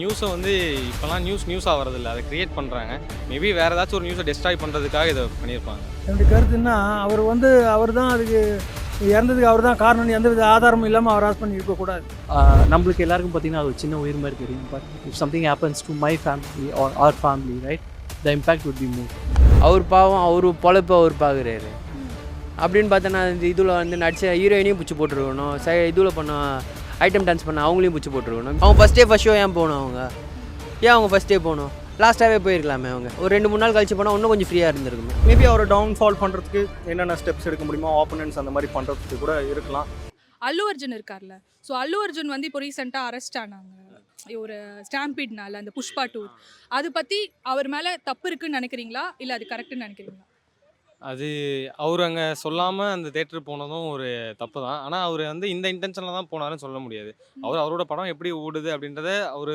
நியூஸை வந்து இப்போலாம் நியூஸாக வரதில்லை, அதை கிரியேட் பண்ணுறாங்க. மேபி வேறு ஏதாச்சும் ஒரு நியூஸை டெஸ்ட்ராய் பண்ணுறதுக்காக இதை பண்ணியிருப்பாங்க. என்னுடைய கருத்துன்னா அவர் தான் அதுக்கு இறந்ததுக்கு அவர் தான் காரணம், எந்தவித ஆதாரமும் இல்லாமல் அவர் அரெஸ்ட் பண்ணி இருக்கக்கூடாது. நம்மளுக்கு எல்லாருக்கும் பார்த்தீங்கன்னா அது ஒரு சின்ன உயிர் மாதிரி தெரியும். But if something happens to my family or அவர் family, right, the impact would be more. அவர் பாவம், அவர் பொழப்பு அவர் பார்க்குறாரு அப்படின்னு பார்த்தோன்னா இந்த இதில் வந்து நடிச்ச ஹீரோயினையும் பிடிச்சி போட்டுருக்கணும், இதில் பண்ண ஐட்டம் டான்ஸ் பண்ண அவங்களையும் பிடிச்சி போட்டுருக்கணும். அவங்க ஃபஸ்ட் ஷோ ஏன் போகணும்? அவங்க ஃபஸ்ட்டே போகணும், லாஸ்ட்டாகவே போயிருக்கலாமே. அவங்க ஒரு 2-3 நாள் கழிச்சு போனால் இன்னும் கொஞ்சம் ஃப்ரீயாக இருந்திருக்குமே. மேபி அவரை டவுன்ஃபால் பண்ணுறதுக்கு என்னென்ன ஸ்டெப்ஸ் எடுக்க முடியுமோ, ஆப்போனன்ட்ஸ் அந்த மாதிரி பண்ணுறதுக்கு கூட இருக்கலாம். அல்லு அர்ஜுன் இருக்கார்ல, ஸோ அல்லு அர்ஜுன் வந்து இப்போ ரீசெண்டாக அரெஸ்ட் ஆனாங்க ஒரு ஸ்டாம்பீட்னால, அந்த புஷ்பா 2. அது பற்றி அவர் மேலே தப்பு இருக்குன்னு நினைக்கிறீங்களா, இல்லை அது கரெக்டுன்னு நினைக்கிறீங்களா? அது அவர் அங்கே சொல்லாமல் அந்த தேட்டர் போனதும் ஒரு தப்பு தான். ஆனால் அவர் வந்து இந்த இன்டென்ஷனில் தான் போனாருன்னு சொல்ல முடியாது. அவரோட படம் எப்படி ஓடுது அப்படின்றத அவர்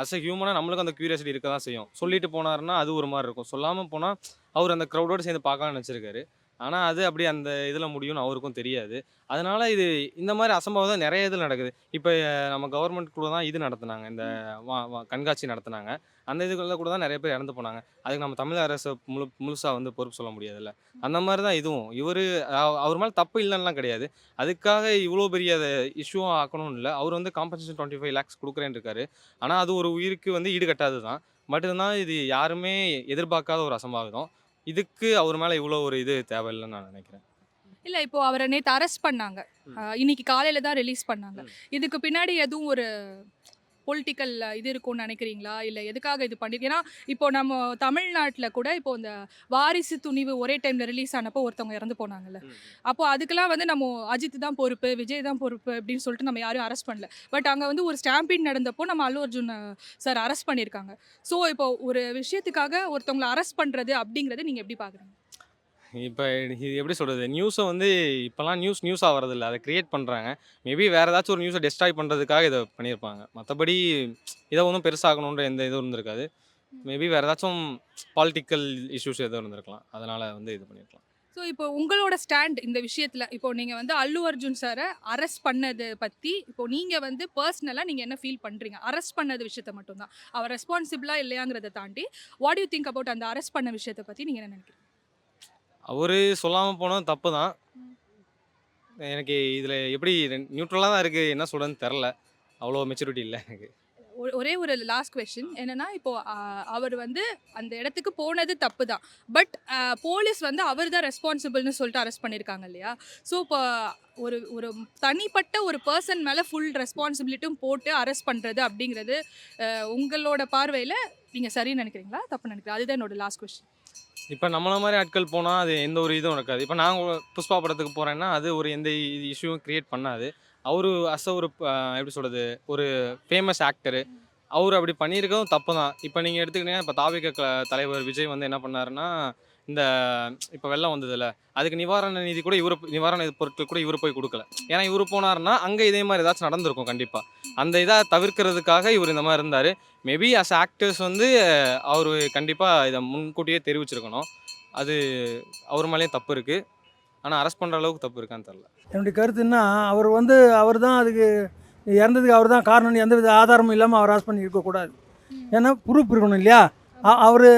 அஸ் அ ஹியூமனாக நம்மளுக்கு அந்த க்யூரியாசிட்டி இருக்க தான் செய்யும். சொல்லிட்டு போனாருன்னா அது ஒரு மாதிரி இருக்கும், சொல்லாமல் போனால் அவர் அந்த க்ரௌடோடு சேர்ந்து பார்க்கலாம்னு நினச்சிருக்காரு. ஆனால் அது அப்படி அந்த இதில் முடியும்னு அவருக்கும் தெரியாது. அதனால் இது இந்த மாதிரி அசம்பாவிதம் நிறைய இதில் நடக்குது. இப்போ நம்ம கவர்மெண்ட் கூட தான் இது நடத்துனாங்க, இந்த கண்காட்சி நடத்துனாங்க. அந்த இதுகளில் கூட தான் நிறைய பேர் இறந்து போனாங்க. அதுக்கு நம்ம தமிழ் அரசை முழுசாக வந்து பொறுப்பு சொல்ல முடியாதுல்ல. அந்த மாதிரி தான் இதுவும். அவர் மேலே தப்பு இல்லைன்னுலாம் கிடையாது. அதுக்காக இவ்வளோ பெரிய அதை இஷ்யூவாக ஆக்கணும்னு இல்லை. அவர் வந்து காம்பன்சேஷன் 25 lakhs கொடுக்குறேன்னு இருக்காரு. ஆனால் அது ஒரு உயிருக்கு வந்து ஈடுகட்டாது தான். பட் இருந்தால் இது யாருமே எதிர்பார்க்காத ஒரு அசம்பாவிதம். இதுக்கு அவர் மேலே இவ்வளோ ஒரு இது தேவையில்லைன்னு நான் நினைக்கிறேன். இல்லை, இப்போ அவரை நேற்று அரெஸ்ட் பண்ணாங்க, இன்னைக்கு காலையில் தான் ரிலீஸ் பண்ணாங்க. இதுக்கு பின்னாடி எதுவும் ஒரு பொலிட்டிக்கல் இது இருக்கும்னு நினைக்கிறீங்களா, இல்லை எதுக்காக இது பண்ணி? ஏன்னா இப்போ நம்ம தமிழ்நாட்டில் கூட இப்போ இந்த வாரிசு துணிவு ஒரே டைமில் ரிலீஸ் ஆனப்போ ஒருத்தவங்க இறந்து போனாங்கல்ல. அப்போ அதுக்கெல்லாம் வந்து நம்ம அஜித் தான் பொறுப்பு, விஜய் தான் பொறுப்பு அப்படின்னு சொல்லிட்டு நம்ம யாரும் அரெஸ்ட் பண்ணல. பட் அங்கே வந்து ஒரு ஸ்டாம்பீட் நடந்தப்போ நம்ம அல்லு அர்ஜுன் சார் அரெஸ்ட் பண்ணியிருக்காங்க. ஸோ இப்போ ஒரு விஷயத்துக்காக ஒருத்தவங்களை அரெஸ்ட் பண்ணுறது அப்படிங்கிறது நீங்கள் எப்படி பார்க்குறீங்க? இப்போ இது எப்படி சொல்கிறது, நியூஸை வந்து இப்போலாம் நியூஸாக வரதில்லை, அதை கிரியேட் பண்ணுறாங்க. மேபி வேறு ஏதாச்சும் ஒரு நியூஸை டெஸ்ட்ராய் பண்ணுறதுக்காக இதை பண்ணியிருப்பாங்க. மற்றபடி இதை ஒன்றும் பெருசாகணுன்ற எந்த இதுவும் இருந்திருக்காது. மேபி வேறு ஏதாச்சும் பாலிட்டிக்கல் இஷ்யூஸ் எதுவும் இருந்திருக்கலாம், அதனால் வந்து இது பண்ணியிருக்கலாம். ஸோ இப்போ உங்களோட ஸ்டாண்ட் இந்த விஷயத்தில், இப்போ நீங்கள் வந்து அல்லு அர்ஜுன் சாரை அரெஸ்ட் பண்ணதை பற்றி இப்போ நீங்கள் வந்து பர்சனலாக நீங்கள் என்ன ஃபீல் பண்ணுறீங்க? அரெஸ்ட் பண்ணது விஷயத்தை மட்டும்தான், அவர் ரெஸ்பான்சிபிளாக இல்லையாங்கிறத தாண்டி வாட் யூ திங்க் அபவுட் அந்த அரெஸ்ட் பண்ண விஷயத்தை பற்றி நீங்கள் என்ன நினைக்கிறீங்க? அவர் சொல்லாமல் போனது தப்பு தான். எனக்கு இதில் எப்படி நியூட்ரலாக தான் இருக்குது, என்ன சொல்கிறதுன்னு தெரில. அவ்வளோ மெச்சூரிட்டி இல்லை எனக்கு. ஒரே ஒரு லாஸ்ட் கொஸ்டின் என்னன்னா, இப்போ அவர் வந்து அந்த இடத்துக்கு போனது தப்பு தான். பட் போலீஸ் வந்து அவர் தான் ரெஸ்பான்சிபிள்னு சொல்லிட்டு அரெஸ்ட் பண்ணியிருக்காங்க இல்லையா? ஸோ இப்போ ஒரு ஒரு தனிப்பட்ட ஒரு பர்சன் மேலே ஃபுல் ரெஸ்பான்சிபிலிட்டியும் போட்டு அரெஸ்ட் பண்ணுறது அப்படிங்கிறது உங்களோட பார்வையில் நீங்கள் சரின்னு நினைக்கிறீங்களா, தப்பு நினைக்கிறீங்களா? அதுதான் என்னோட லாஸ்ட் கொஸ்டின். இப்போ நம்மள மாதிரி ஆட்கள் போனால் அது எந்த ஒரு இதுவும் இருக்காது. இப்போ நான் புஷ்பா படத்துக்கு போகிறேன்னா அது ஒரு எந்த இஷ்யூவும் க்ரியேட் பண்ணாது. அவர் ஒரு எப்படி சொல்கிறது, ஒரு ஃபேமஸ் ஆக்டரு, அவர் அப்படி பண்ணியிருக்கவும் தப்பு தான். இப்போ நீங்கள் எடுத்துக்கிட்டீங்கன்னா, இப்போ தாவிக தலைவர் விஜய் வந்து என்ன பண்ணாருன்னா, இந்த இப்போ வெள்ளம் வந்ததில்ல, அதுக்கு நிவாரண நிதி கூட நிவாரண பொருட்கள் கூட இவர் போய் கொடுக்கல. ஏன்னா இவர் போனார்னா அங்கே இதே மாதிரி ஏதாச்சும் நடந்திருக்கும் கண்டிப்பாக. அந்த இதை தவிர்க்கிறதுக்காக இவர் இந்த மாதிரி இருந்தார். மேபி அஸ் ஆக்டர்ஸ் வந்து அவர் கண்டிப்பாக இதை முன்கூட்டியே தெரிவிச்சிருக்கணும். அது அவர் மேலேயும் தப்பு இருக்குது. ஆனால் அரெஸ்ட் பண்ணுற அளவுக்கு தப்பு இருக்கான்னு தெரில. என்னுடைய கருத்துன்னா அவர் தான் அதுக்கு இறந்ததுக்கு அவர் தான் காரணம், எந்தவித ஆதாரமும் இல்லாமல் அவர் அரெஸ்ட் பண்ணி இருக்கக்கூடாது. ஏன்னா ப்ரூஃப் இருக்கணும் இல்லையா? அவர்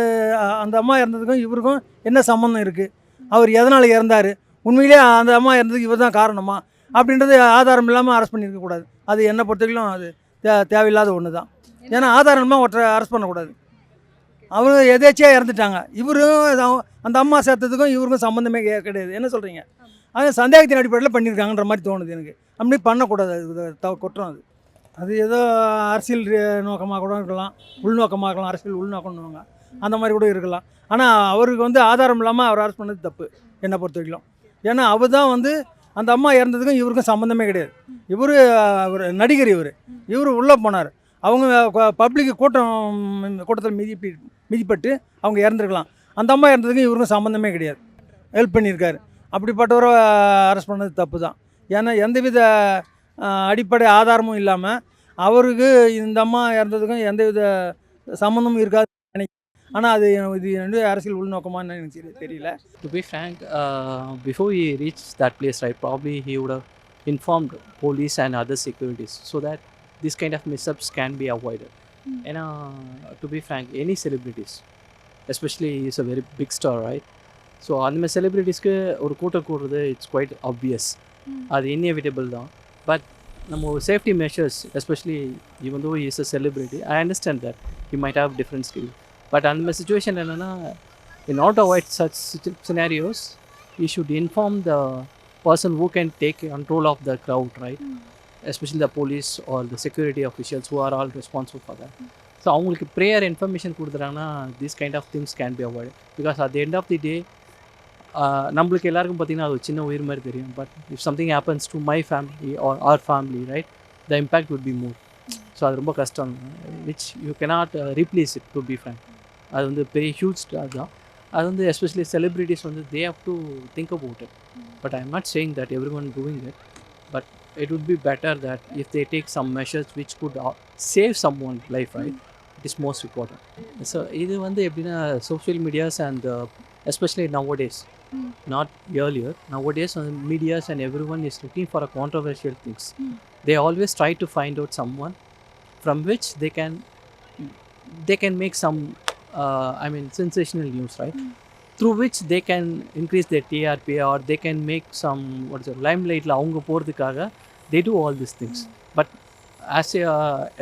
அந்த அம்மா இறந்ததுக்கும் இவருக்கும் என்ன சம்மந்தம் இருக்குது, அவர் எதனால் இறந்தார், உண்மையிலே அந்த அம்மா இறந்ததுக்கு இவர் தான் காரணமா அப்படின்றது ஆதாரம் இல்லாமல் அரெஸ்ட் பண்ணியிருக்கக்கூடாது. அது என்னை பொறுத்தவரைக்கும் அது தேவையில்லாத ஒன்று தான். ஏன்னா ஆதாரமாக ஒருத்தரை அரெஸ்ட் பண்ணக்கூடாது. அவர் எதேச்சியாக இறந்துட்டாங்க, இவரும் அந்த அம்மா சேர்த்ததுக்கும் இவருக்கும் சம்மந்தமே கிடையாது. என்ன சொல்கிறீங்க? அது சந்தேகத்தின் அடிப்படையில் பண்ணியிருக்காங்கன்ற மாதிரி தோணுது எனக்கு. அப்படி பண்ணக்கூடாது, அது குற்றம். அது ஏதோ அரசியல் நோக்கமாக கூட இருக்கலாம், உள்நோக்கமாக இருக்கலாம். அரசியல் உள்நோக்கம்னுவாங்க, அந்த மாதிரி கூட இருக்கலாம். ஆனால் அவருக்கு வந்து ஆதாரம் இல்லாமல் அவர் அரெஸ்ட் பண்ணது தப்பு என்னை பொறுத்த வரைக்கும். ஏன்னா அவர் தான் வந்து அந்த அம்மா இறந்ததுக்கும் இவருக்கும் சம்மந்தமே கிடையாது. அவர் நடிகர், இவர் உள்ளே போனார். அவங்க பப்ளிக் கூட்டத்தில் மிதிப்பட்டு அவங்க இறந்துருக்கலாம். அந்த அம்மா இறந்ததுக்கும் இவருக்கும் சம்மந்தமே கிடையாது, ஹெல்ப் பண்ணியிருக்காரு. அப்படிப்பட்டவரை அரெஸ்ட் பண்ணது தப்பு தான். ஏன்னா எந்தவித அடிப்படை ஆதாரமும் இல்லாமல் அவருக்கு இந்த அம்மா இறந்ததுக்கும் எந்தவித சம்மந்தமும் இருக்காது நினைக்கிறேன். ஆனால் இது அரசியல் உள்நோக்கமானு எனக்கு தெரியல. To be frank, before he reached that place, right, probably he would have informed police and other securities so that this kind of mishaps can be avoided. ஏன்னா to be frank any celebrities especially is a very big star right. So அந்தமாதிரி செலிப்ரிட்டிஸ்க்கு ஒரு கூட்டம் கூடுறது it's quite obvious, அது inevitable தான். But நம்ம safety measures especially even though is a celebrity I understand that you might have different skill. But அந்த மாதிரி சுச்சுவேஷன் என்னென்னா in order to avoid such scenarios you should inform the person who can take control of the crowd, right? Especially the police or the security officials who are all responsible for that. So அவங்களுக்கு prayer information கொடுத்துட்டாங்கன்னா these kind of things can be avoided, because at the end of the day நம்மளுக்கு எல்லாருக்கும் பார்த்தீங்கன்னா அது சின்ன உயிர் மாதிரி தெரியும். But if something happens to my family or our family, right, the impact would be more. So அது ரொம்ப கஷ்டம், which you cannot replace it, to be frank. அது வந்து பெரிய ஹியூஜ் தான். அது வந்து எஸ்பெஷலி செலிப்ரிட்டிஸ் வந்து they have to think about it. But I am not saying that everyone doing it, but it would be better that if they take some measures which could save someone's life, right? It is most important. So இது வந்து எப்படின்னா social medias and especially nowadays, not earlier, nowadays medias and everyone is looking for a controversial things. They always try to find out someone from which they can make some sensational news, right? Through which they can increase their TRP or they can make some limelight la avanga poradhukaga they do all these things. But as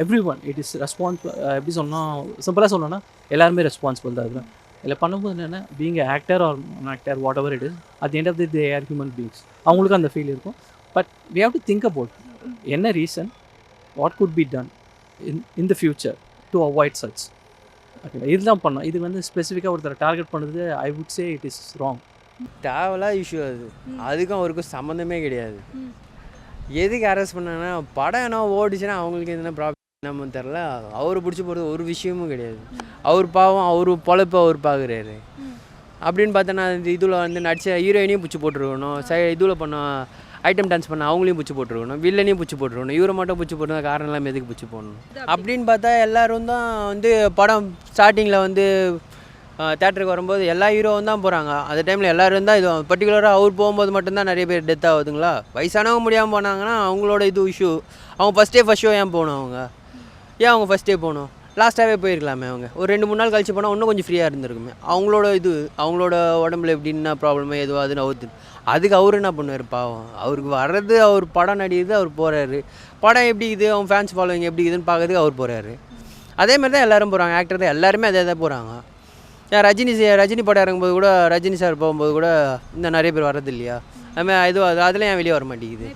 everyone it is responsible, எப்படி சொன்னா சிம்பிளாக சொல்லணும்னா எல்லாருமே responsible தான். அதில் இதில் பண்ணும்போது என்னென்னா being an actor or an actor whatever it is, at the end of the day they are human beings, அவங்களுக்கு அந்த ஃபீல் இருக்கும். But we have to think about என்ன reason, what could be done in the future to avoid such. Okay, இதுதான் பண்ணோம். இது வந்து ஸ்பெசிஃபிக்காக ஒருத்தர் டார்கெட் பண்ணுறது I would say it is wrong. தேவையில்லா இஷ்யூ அது, அதுக்கும் அவருக்கும் சம்மந்தமே கிடையாது. எதுக்கு அரெஸ்ட் பண்ணாங்கன்னா படம் என்ன ஓடிச்சுன்னா அவங்களுக்கு எதுனா ப்ராப்ளம் நம்ம தெரில, அவர் பிடிச்சி போகிறது ஒரு விஷயமும் கிடையாது. அவர் பாவம் அவர் பொழைப்பு அவர் பார்க்குறாரு. அப்படின்னு பார்த்தோன்னா இந்த இதில் வந்து நடிச்ச ஹீரோயினையும் பிடிச்சி போட்டுருக்கணும், இதில் பண்ண ஐட்டம் டான்ஸ் பண்ண அவங்களையும் பிடிச்சி போட்டுருக்கணும், வில்லனையும் பிடிச்சி போட்டுருக்கணும், இவரை மட்டும் பிடிச்சி போட்டுருந்தா காரணம் இல்லாமல் எதுக்கு பிடிச்சி போடணும் அப்படின்னு பார்த்தா எல்லோரும் தான் வந்து படம் ஸ்டார்டிங்கில் வந்து தேட்டருக்கு வரும்போது எல்லா ஹீரோவும் தான் போகிறாங்க. அந்த டைமில் எல்லோரும் தான் இது பர்டிகுலராக அவர் போகும்போது மட்டும்தான் நிறைய பேர் டெத் ஆகுதுங்களா. வயசானவங்க முடியாமல் போனாங்கன்னா அவங்களோட இது இஷ்யூ. அவங்க ஃபஸ்ட் ஷோ ஏன் போகணும், அவங்க ஃபஸ்ட்டே போகணும், லாஸ்ட்டாகவே போயிருக்கலாமே. அவங்க ஒரு 2-3 நாள் கழிச்சு போனால் இன்னும் கொஞ்சம் ஃப்ரீயாக இருந்திருக்குமே. அவங்களோட இது அவங்களோட உடம்புல எப்படின்னா ப்ராப்ளமோ எதுவோ அதுன்னு அவுத்து, அதுக்கு அவர் என்ன பண்ணுவார் பாவம். அவருக்கு வர்றது அவர் படம் நடிக்கிறது, அவர் போகிறாரு. படம் எப்படி இது அவங்க ஃபேன்ஸ் ஃபாலோவிங் எப்படி இதுன்னு பார்க்கறதுக்கு அவர் போகிறாரு. அதேமாதிரி தான் எல்லோரும் போகிறாங்க, ஆக்டர் தான் எல்லாருமே அதே தான் போகிறாங்க. ரஜினி படம் இறங்கும்போது கூட ரஜினி சார் போகும்போது கூட இந்த நிறைய பேர் வர்றது இல்லையா, அதுமாதிரி இது அதில் ஏன் வெளியே வர மாட்டேங்குது.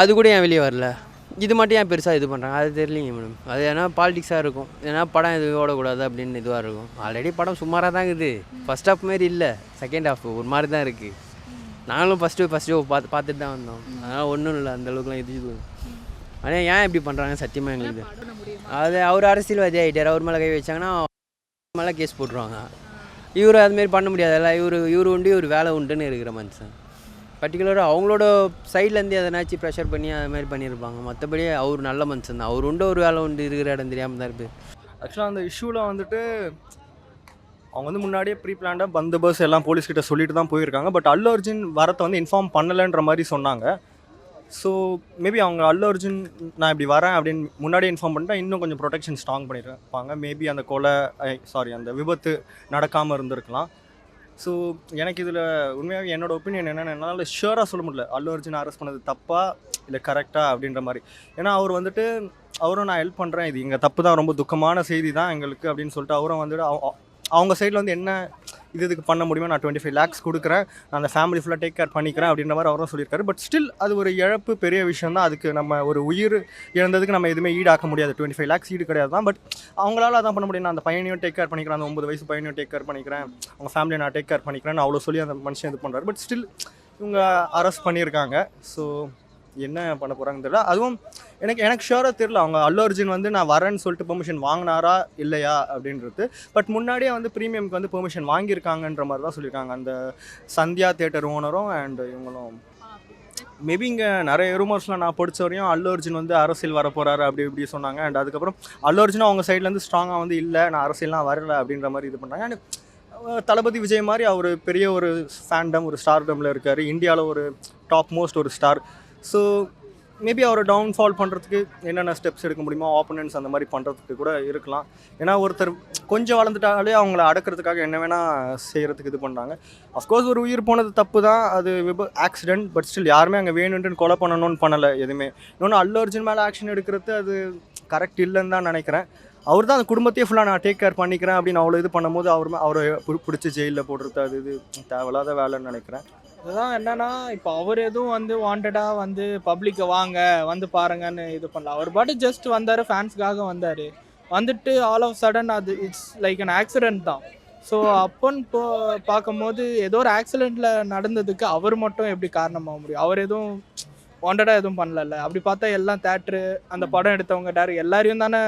அது கூட ஏன் வெளியே வரல, இது மட்டும் ஏன் பெருசாக இது பண்ணுறாங்க அது தெரியலிங்க மேடம். அது ஏன்னா பாலிடிக்ஸாக இருக்கும், ஏன்னா படம் இது ஓடக்கூடாது அப்படின்னு இதுவாக இருக்கும். ஆல்ரெடி படம் சுமாராக தான் இருக்குது, ஃபஸ்ட் ஹாஃப் மாரி இல்லை, செகண்ட் ஹாஃப் ஒரு மாதிரி தான் இருக்குது. நாங்களும் ஃபஸ்ட்டு பார்த்துட்டு தான் வந்தோம், அதனால் ஒன்றும் இல்லை அந்தளவுக்குலாம் இது. ஆனால் ஏன் இப்படி பண்ணுறாங்க சத்தியமாக எங்களுக்கு அது. அவர் அரசியல்வாதி ஆகிட்டார், அவர் மேலே கை வச்சாங்கன்னா மேலே கேஸ் போட்டுருவாங்க. இவர் அதுமாரி பண்ண முடியாதுல்ல, இவர் உண்டு இவர் வேலை உண்டுன்னு இருக்கிற மனுஷன். பர்டிகுலராக அவங்களோட சைட்லேருந்து எதனாச்சும் ப்ரெஷர் பண்ணி அது மாதிரி பண்ணியிருப்பாங்க. மற்றபடி அவர் நல்ல மனுஷன் தான், அவர் உண்டு ஒரு வேலை உண்டு இருக்கிற இடம் தெரியாமல் தான் இருக்குது. ஆக்சுவலாக அந்த இஷ்யூவில் வந்துட்டு அவங்க வந்து முன்னாடியே ப்ரீ பிளான்டாக பந்தோபஸ்த் எல்லாம் போலீஸ்கிட்ட சொல்லிட்டு தான் போயிருக்காங்க. பட் அல்லு அர்ஜுன் வரத்தை வந்து இன்ஃபார்ம் பண்ணலைன்ற மாதிரி சொன்னாங்க. ஸோ மேபி அவங்க அல்லு அர்ஜுன் நான் இப்படி வரேன் அப்படின்னு முன்னாடியே இன்ஃபார்ம் பண்ணிட்டா இன்னும் கொஞ்சம் ப்ரொடெக்ஷன் ஸ்ட்ராங் பண்ணியிருப்பாங்க. மேபி அந்த அந்த விபத்து நடக்காமல் இருந்திருக்கலாம். ஸோ எனக்கு இதில் உண்மையாக என்னோடய ஒப்பீனியன் என்னென்னா, என்னால் ஷுவராக சொல்ல முடியல அல்லு அர்ஜுன் அரெஸ்ட் பண்ணது தப்பா இல்லை கரெக்டாக அப்படின்ற மாதிரி. ஏன்னா அவர் வந்துட்டு அவரும் நான் ஹெல்ப் பண்ணுறேன், இது எங்கள் தப்பு தான், ரொம்ப துக்கமான செய்தி தான் எங்களுக்கு அப்படின்னு சொல்லிட்டு அவரும் வந்துட்டு அவங்க சைடில் வந்து என்ன இதுக்கு பண்ண முடியுமோ நான் 25 lakhs கொடுக்குறேன், நான் அந்த ஃபேமிலி ஃபுல்லாக டேக் கேர் பண்ணிக்கிறேன் அப்படின்ற மாதிரி அவரும் சொல்லியிருக்காரு. பட் ஸ்டில் அது ஒரு இழப்பு, பெரிய விஷயம் தான். அதுக்கு நம்ம ஒரு உயிர் இழந்ததுக்கு நம்ம எதுவுமே ஈடாக்க முடியாது. 25 lakhs ஈடு கிடையாது தான். பட் அவங்களால அதான் பண்ண முடியும், நான் அந்த பையனையும் டேக் கேர் பண்ணிக்கிறேன், அந்த 9 வயசு பையனையும் டேக் கேர் பண்ணிக்கிறேன், அவங்க ஃபேமிலியை நான் டேக் கேர் பண்ணிக்கிறேன்னு அவ்வளோ சொல்லி அந்த மனுஷன் இது பண்ணுறாரு. பட் ஸ்டில் இவங்க அரெஸ்ட் பண்ணியிருக்காங்க. ஸோ என்ன பண்ண போகிறாங்கன்னு தெரியல. அதுவும் எனக்கு ஷுவராக தெரியல அவங்க அல்லு அர்ஜுன் வந்து நான் வரேன்னு சொல்லிட்டு பெர்மிஷன் வாங்கினாரா இல்லையா அப்படின்றது. பட் முன்னாடியே வந்து ப்ரீமியம்க்கு வந்து பெர்மிஷன் வாங்கியிருக்காங்கன்ற மாதிரி தான் சொல்லியிருக்காங்க அந்த சந்தியா தியேட்டர் ஓனரும் அண்ட் இவங்களும். மேபி இங்கே நிறைய ரூமர்ஸ்லாம் நான் படித்த வரையும் அல்லு அர்ஜுன் வந்து அரசியல் வர போகிறாரு அப்படி இப்படி சொன்னாங்க. அண்ட் அதுக்கப்புறம் அல்லு அர்ஜுனும் அவங்க சைட்லேருந்து ஸ்ட்ராங்காக வந்து இல்லை நான் அரசியல்லாம் வரலை அப்படின்ற மாதிரி இது பண்ணாங்க. அண்ட் தளபதி விஜய் மாதிரி அவர் பெரிய ஒரு ஃபேண்டம், ஒரு ஸ்டார்டமில் இருக்கார், இந்தியாவில் ஒரு டாப் மோஸ்ட் ஒரு ஸ்டார். ஸோ மேபி அவரை டவுன்ஃபால் பண்ணுறதுக்கு என்னென்ன ஸ்டெப்ஸ் எடுக்க முடியுமோ ஆப்போனன்ட்ஸ் அந்த மாதிரி பண்ணுறதுக்கு கூட இருக்கலாம். ஏன்னா ஒருத்தர் கொஞ்சம் வளர்ந்துட்டாலே அவங்கள அடக்கிறதுக்காக என்ன வேணால் செய்கிறதுக்கு இது பண்ணுறாங்க. அஃப்கோர்ஸ் ஒரு உயிர் போனது தப்பு தான், அது ஆக்சிடென்ட். பட் ஸ்டில் யாருமே அங்கே வேணுன்ட்டு கொலை பண்ணணும்னு பண்ணலை எதுவுமே. இன்னொன்று அல்லு அர்ஜுன் மேலே ஆக்ஷன் எடுக்கிறது அது கரெக்ட் இல்லைன்னு தான் நினைக்கிறேன். அவர் தான் அந்த குடும்பத்தையே ஃபுல்லாக நான் டேக் கேர் பண்ணிக்கிறேன் அப்படின்னு அவ்வளோ இது பண்ணும்போது அவரை பிடிச்சி ஜெயிலில் போடுறது அது இது தேவையில்லாத வேலைன்னு நினைக்கிறேன். அதுதான் என்னன்னா, இப்போ அவர் எதுவும் வந்து வாண்டடாக வந்து பப்ளிக்கை வாங்க வந்து பாருங்கன்னு இது பண்ணல. அவர் பாட்டு ஜஸ்ட் வந்தார், ஃபேன்ஸ்க்காக வந்தார். வந்துட்டு ஆல் ஆஃப் சடன் அது இட்ஸ் லைக் அன் ஆக்சிடென்ட் தான். ஸோ அப்போன்னு பார்க்கும்போது ஏதோ ஒரு ஆக்சிடெண்ட்டில் நடந்ததுக்கு அவர் மட்டும் எப்படி காரணமாக முடியும்? அவர் எதுவும் வாண்டடாக எதுவும் பண்ணல. அப்படி பார்த்தா எல்லாம் தேட்ரு அந்த படம் எடுத்தவங்க எல்லாரையும் தானே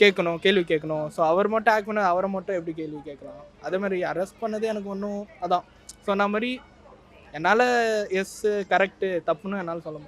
கேள்வி கேட்கணும். ஸோ அவர் மட்டும் ஆக்ட் பண்ண அவரை மட்டும் எப்படி கேள்வி கேட்கலாம்? அதே மாதிரி அரெஸ்ட் பண்ணது எனக்கு ஒன்றும் அதான் சொன்ன மாதிரி என்னால் எஸ் கரெக்டு தப்புன்னு என்னால் சொல்ல முடியும்.